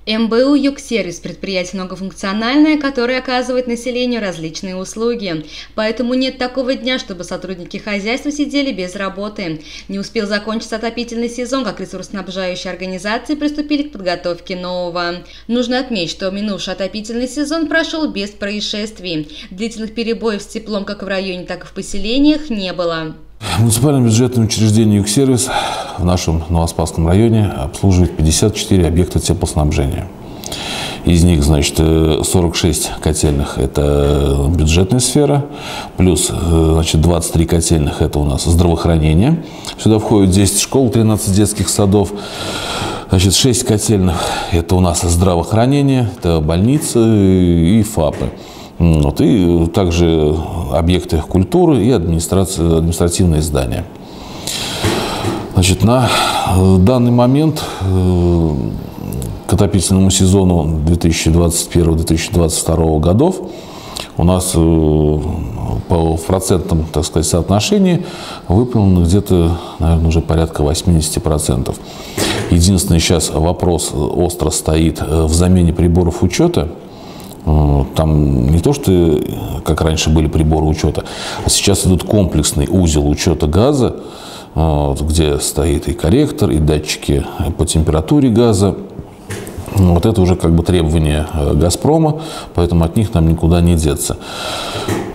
МБУ «Югсервис» – предприятие многофункциональное, которое оказывает населению различные услуги. Поэтому нет такого дня, чтобы сотрудники хозяйства сидели без работы. Не успел закончиться отопительный сезон, как ресурсоснабжающие организации приступили к подготовке нового. Нужно отметить, что минувший отопительный сезон прошел без происшествий. Длительных перебоев с теплом как в районе, так и в поселениях не было. Муниципальное бюджетное учреждение «Югсервис» в нашем Новоспасском районе обслуживает 54 объекта теплоснабжения. Из них, значит, 46 котельных – это бюджетная сфера, плюс, значит, 23 котельных – это у нас здравоохранение. Сюда входит 10 школ, 13 детских садов. Значит, 6 котельных – это у нас здравоохранение, это больницы и ФАПы. Вот, и также объекты культуры и административные здания. Значит, на данный момент к отопительному сезону 2021-2022 годов у нас в процентном, так сказать, соотношении выполнено где-то, наверное, уже порядка 80%. Единственный сейчас вопрос остро стоит в замене приборов учета. Там не то, что как раньше были приборы учета, а сейчас идут комплексный узел учета газа, где стоит и корректор, и датчики по температуре газа. Вот это уже как бы требования «Газпрома», поэтому от них нам никуда не деться.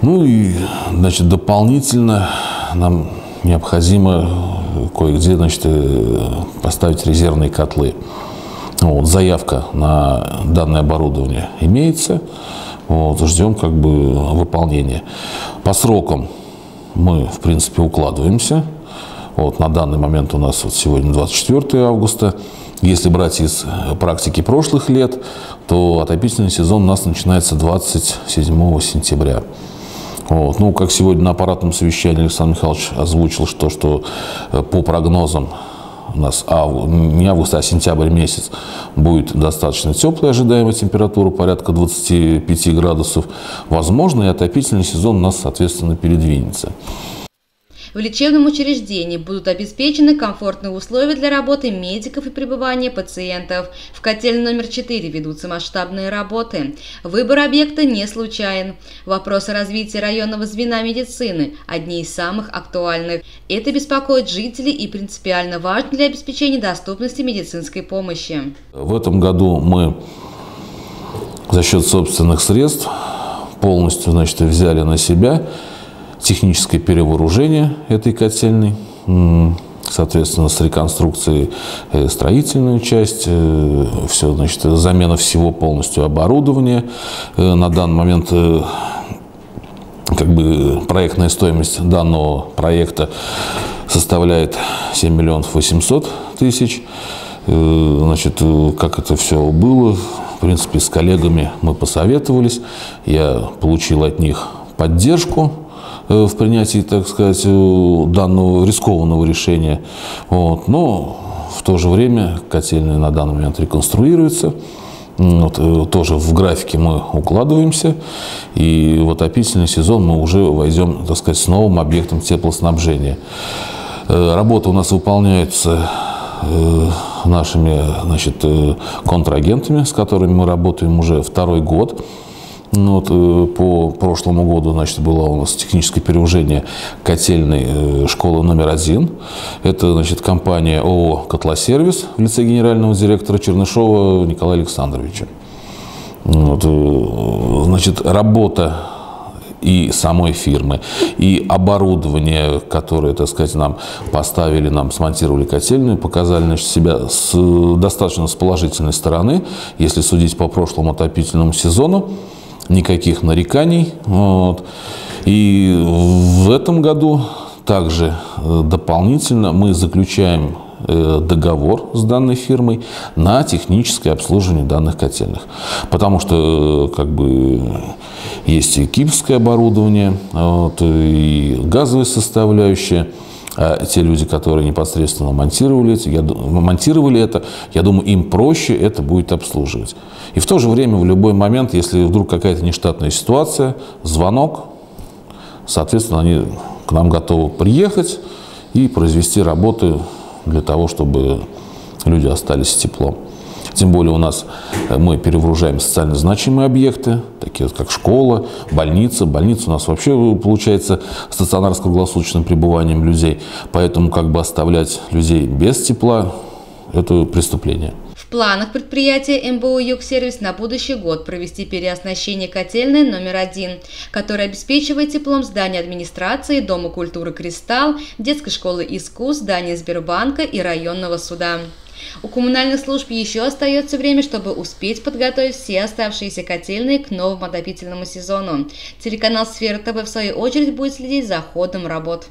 Ну и, значит, дополнительно нам необходимо кое-где, значит, поставить резервные котлы. Вот, заявка на данное оборудование имеется. Вот, ждем как бы выполнения. По срокам мы, в принципе, укладываемся. Вот, на данный момент у нас вот сегодня 24 августа. Если брать из практики прошлых лет, то отопительный сезон у нас начинается 27 сентября. Вот. Ну, как сегодня на аппаратном совещании Александр Михайлович озвучил, что по прогнозам у нас не август, а сентябрь месяц будет достаточно теплая ожидаемая температура, порядка 25 градусов. Возможно, и отопительный сезон у нас, соответственно, передвинется. В лечебном учреждении будут обеспечены комфортные условия для работы медиков и пребывания пациентов. В котельной номер 4 ведутся масштабные работы. Выбор объекта не случайен. Вопросы развития районного звена медицины – одни из самых актуальных. Это беспокоит жителей и принципиально важно для обеспечения доступности медицинской помощи. В этом году мы за счет собственных средств полностью, значит, взяли на себя техническое перевооружение этой котельной, соответственно, с реконструкцией строительную часть, все, значит, замена всего полностью оборудования. На данный момент как бы проектная стоимость данного проекта составляет 7 миллионов 800 тысяч. Значит, как это все было, в принципе, с коллегами мы посоветовались, я получил от них поддержку в принятии, так сказать, данного рискованного решения. Вот. Но в то же время котельная на данный момент реконструируется. Вот. Тоже в графике мы укладываемся. И в отопительный сезон мы уже войдем, так сказать, с новым объектом теплоснабжения. Работа у нас выполняется нашими, значит, контрагентами, с которыми мы работаем уже второй год. Вот, по прошлому году, значит, было у нас техническое перевооружение котельной школы номер 1. Это, значит, компания ООО «Котлосервис» в лице генерального директора Чернышова Николая Александровича. Вот, значит, работа и самой фирмы, и оборудование, которое, так сказать, нам поставили, нам смонтировали котельную, показали, значит, себя достаточно с положительной стороны, если судить по прошлому отопительному сезону. Никаких нареканий. Вот. И в этом году также дополнительно мы заключаем договор с данной фирмой на техническое обслуживание данных котельных. Потому что как бы есть и кипрское оборудование, вот, и газовая составляющая. А те люди, которые непосредственно монтировали это, я думаю, им проще это будет обслуживать. И в то же время, в любой момент, если вдруг какая-то нештатная ситуация, звонок, соответственно, они к нам готовы приехать и произвести работы для того, чтобы люди остались с теплом. Тем более у нас мы перевооружаем социально значимые объекты, такие как школа, больница. Больница у нас вообще получается стационар с круглосуточным пребыванием людей. Поэтому как бы оставлять людей без тепла – это преступление. В планах предприятия МБУ «Югсервис» на будущий год провести переоснащение котельной номер 1, которая обеспечивает теплом здания администрации, Дома культуры «Кристалл», детской школы искусств, здания Сбербанка и районного суда. У коммунальных служб еще остается время, чтобы успеть подготовить все оставшиеся котельные к новому отопительному сезону. Телеканал «Сфера ТВ» в свою очередь будет следить за ходом работ.